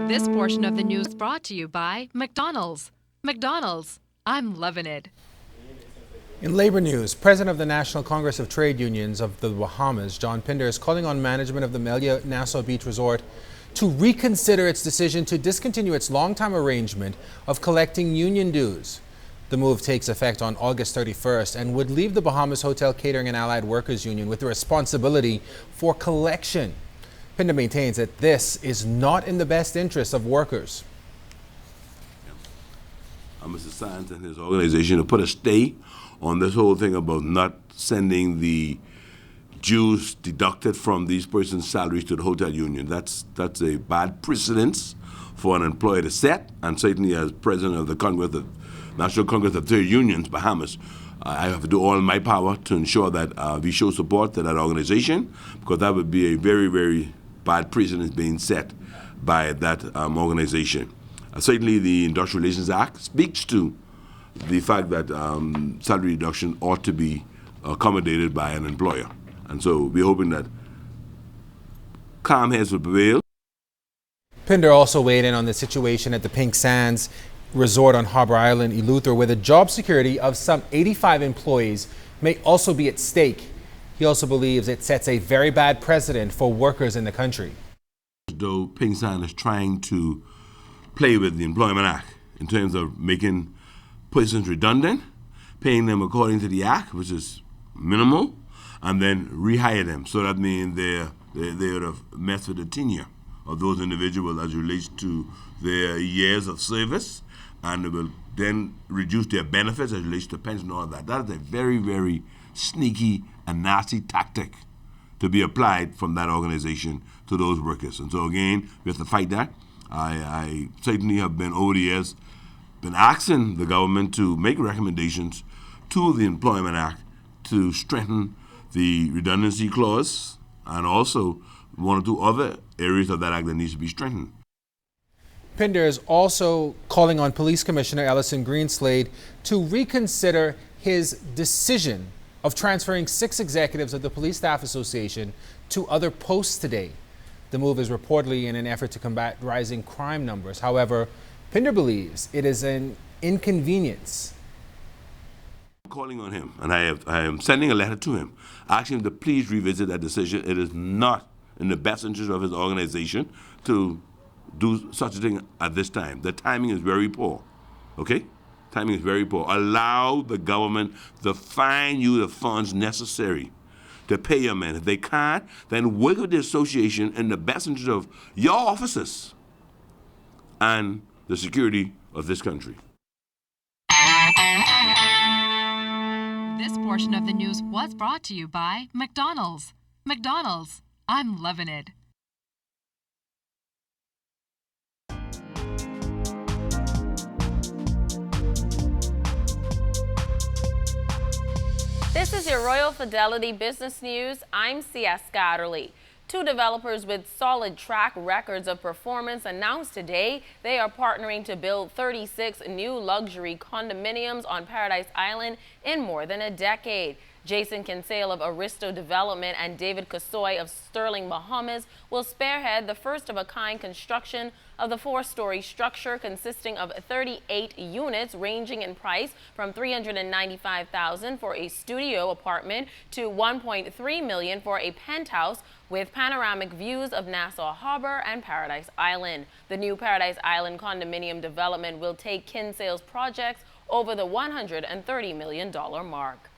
This portion of the news brought to you by McDonald's. McDonald's, I'm loving it. In labor news, President of the National Congress of Trade Unions of the Bahamas, John Pinder, is calling on management of the Melia Nassau Beach Resort to reconsider its decision to discontinue its longtime arrangement of collecting union dues. The move takes effect on August 31st and would leave the Bahamas Hotel Catering and Allied Workers Union with the responsibility for collection. Pinder maintains that this is not in the best interest of workers. Mr. Sands and his organization to put a stay on this whole thing about not sending the dues deducted from these persons' salaries to the hotel union. That's a bad precedence for an employer to set, and certainly as president of the National Congress of Trade Unions, Bahamas, I have to do all in my power to ensure that we show support to that organization, because that would be a very, very bad precedent being set by that organization. Certainly the Industrial Relations Act speaks to the fact that salary reduction ought to be accommodated by an employer. And so we're hoping that calm heads will prevail. Pinder also weighed in on the situation at the Pink Sands Resort on Harbor Island, Eleuthera, where the job security of some 85 employees may also be at stake. He also believes it sets a very bad precedent for workers in the country. Though Pink Sands is trying to play with the Employment Act in terms of making persons redundant, paying them according to the Act, which is minimal, and then rehire them. So that means they would have messed with the tenure of those individuals as relates to their years of service, and it will then reduce their benefits as relates to pension and all that. That is a very, very sneaky and nasty tactic to be applied from that organization to those workers. And so again, we have to fight that. I certainly have been over the years been asking the government to make recommendations to the Employment Act to strengthen the redundancy clause, and also one or two other areas of that act that needs to be strengthened. Pinder is also calling on Police Commissioner Ellison Greenslade to reconsider his decision of transferring 6 executives of the Police Staff Association to other posts today. The move is reportedly in an effort to combat rising crime numbers. However, Pinder believes it is an inconvenience. I'm calling on him, and I am sending a letter to him, asking him to please revisit that decision. It is not in the best interest of his organization to do such a thing at this time. The timing is very poor, okay? Timing is very poor. Allow the government to find you the funds necessary to pay your men. If they can't, then work with the association in the best interest of your officers and the security of this country. This portion of the news was brought to you by McDonald's. McDonald's, I'm loving it. This is your Royal Fidelity Business News. I'm C.S. Scatterly. 2 developers with solid track records of performance announced today they are partnering to build 36 new luxury condominiums on Paradise Island in more than a decade. Jason Kinsale of Aristo Development and David Kasoy of Sterling, Bahamas will spearhead the first-of-a-kind construction of the 4-story structure consisting of 38 units ranging in price from $395,000 for a studio apartment to $1.3 million for a penthouse with panoramic views of Nassau Harbor and Paradise Island. The new Paradise Island condominium development will take Kinsale's projects over the $130 million mark.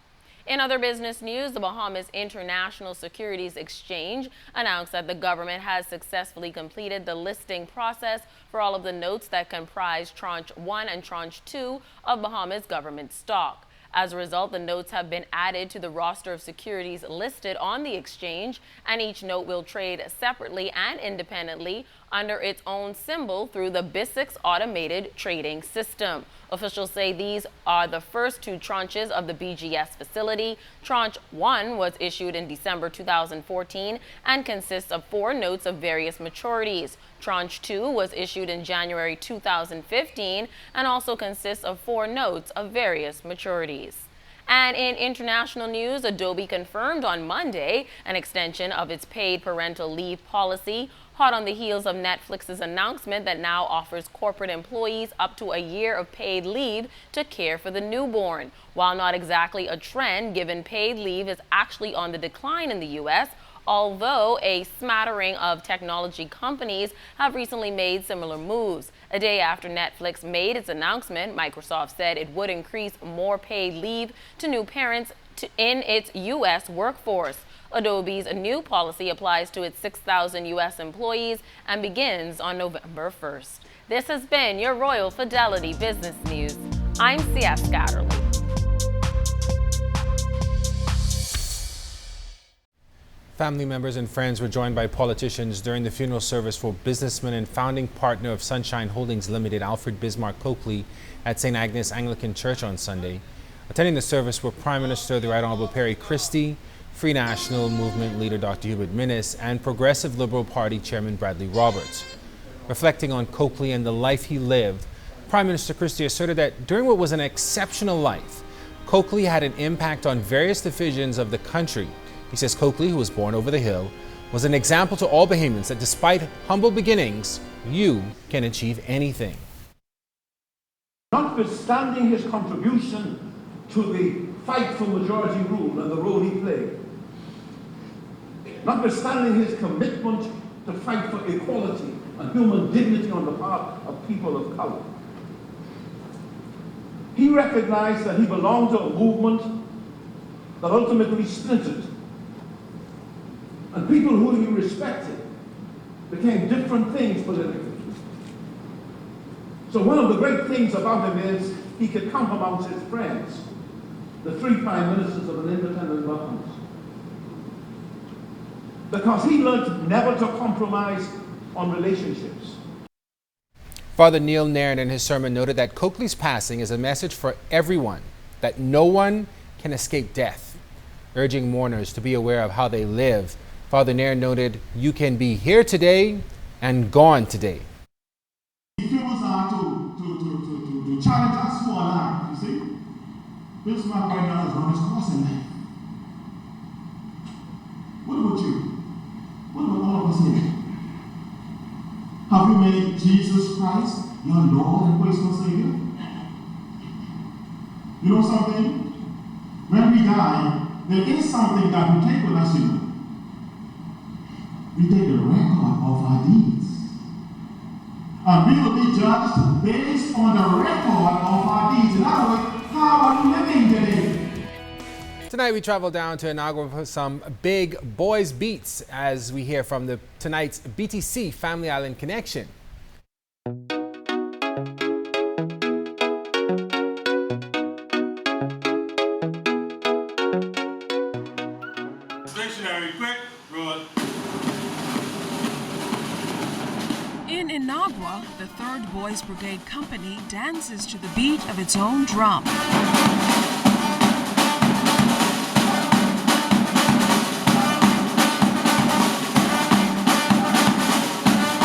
In other business news, the Bahamas International Securities Exchange announced that the government has successfully completed the listing process for all of the notes that comprise Tranche 1 and Tranche 2 of Bahamas government stock. As a result, the notes have been added to the roster of securities listed on the exchange, and each note will trade separately and independently under its own symbol through the BISX automated trading system. Officials say these are the first 2 tranches of the BGS facility. Tranche 1 was issued in December 2014 and consists of 4 notes of various maturities. Tranche 2 was issued in January 2015 and also consists of 4 notes of various maturities. And in international news, Adobe confirmed on Monday an extension of its paid parental leave policy, hot on the heels of Netflix's announcement that now offers corporate employees up to a year of paid leave to care for the newborn. While not exactly a trend, given paid leave is actually on the decline in the U.S., although a smattering of technology companies have recently made similar moves. A day after Netflix made its announcement, Microsoft said it would increase more paid leave to new parents in its U.S. workforce. Adobe's new policy applies to its 6,000 U.S. employees and begins on November 1st. This has been your Royal Fidelity Business News. I'm C.S. Scatterly. Family members and friends were joined by politicians during the funeral service for businessman and founding partner of Sunshine Holdings Limited, Alfred Bismarck Coakley, at St. Agnes Anglican Church on Sunday. Attending the service were Prime Minister the Right Honorable Perry Christie, Free National Movement leader Dr. Hubert Minnis, and Progressive Liberal Party Chairman Bradley Roberts. Reflecting on Coakley and the life he lived, Prime Minister Christie asserted that during what was an exceptional life, Coakley had an impact on various divisions of the country. He says Coakley, who was born over the hill, was an example to all Bahamians that despite humble beginnings, you can achieve anything. Notwithstanding his contribution to the fight for majority rule and the role he played, notwithstanding his commitment to fight for equality and human dignity on the part of people of color, he recognized that he belonged to a movement that ultimately splintered. And people who he respected became different things politically. So one of the great things about him is he could count amongst his friends the 3 prime ministers of an independent Bahamas. Because he learned never to compromise on relationships. Father Neil Nairn in his sermon noted that Coakley's passing is a message for everyone that no one can escape death, urging mourners to be aware of how they live. Father Nairn noted, you can be here today and gone today. If it was to challenge us for life, you see, Bismarck right now is on his crossing life. What about you? What about all of us here? Have you made Jesus Christ your Lord and personal Savior? You know something? When we die, there is something that we take with us, you know. We take the record of our deeds. And we will be judged based on the record of our deeds. In other words, how are you living today? Tonight we travel down to Inagua for some big boys beats as we hear from tonight's BTC Family Island Connection. Stationary, quick, roll. In Inagua, the 3rd Boys Brigade Company dances to the beat of its own drum.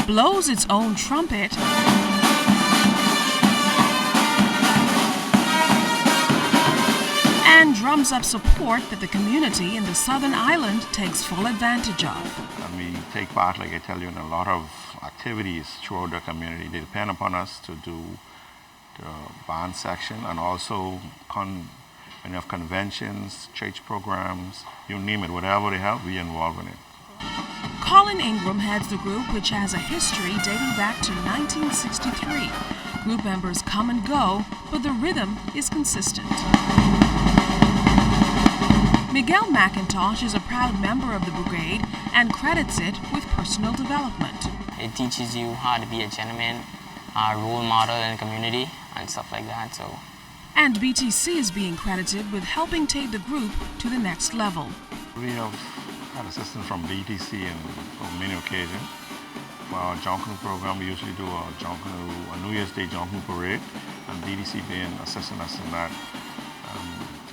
Blows its own trumpet, and drums up support that the community in the Southern Island takes full advantage of. And we take part, like I tell you, in a lot of activities throughout the community. They depend upon us to do the band section and also when you have conventions, church programs, you name it, whatever they have, we involve in it. Colin Ingram heads the group, which has a history dating back to 1963. Group members come and go, but the rhythm is consistent. Miguel McIntosh is a proud member of the brigade and credits it with personal development. It teaches you how to be a gentleman, a role model in the community, and stuff like that. And BTC is being credited with helping take the group to the next level. We have had assistance from BTC on many occasions. For our Jonkanu program, we usually do a New Year's Day Jonkanu parade, and BTC being assisting us in that.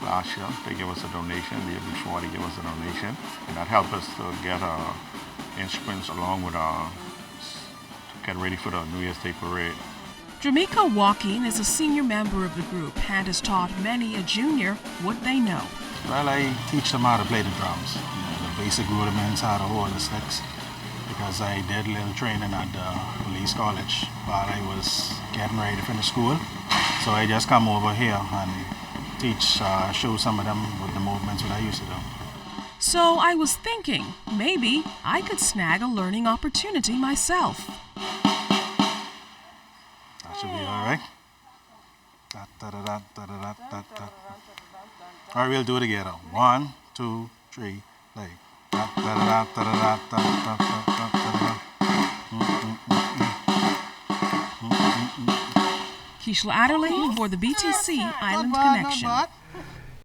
Last year, they gave us a donation. The year before, they gave us a donation, and that helped us to get our instruments along with to get ready for the New Year's Day parade. Jamaica Joaquin is a senior member of the group and has taught many a junior what they know. Well, I teach them how to play the drums, the basic rudiments, how to hold the sticks, because I did a little training at the police college while I was getting ready to finish school. So I just come over here and teach, show some of them with the movements that I used to do. So I was thinking, maybe I could snag a learning opportunity myself. That should be all right. All right, we'll do it together. 1, 2, 3, play. Keishla Adderley for the BTC Island Connection.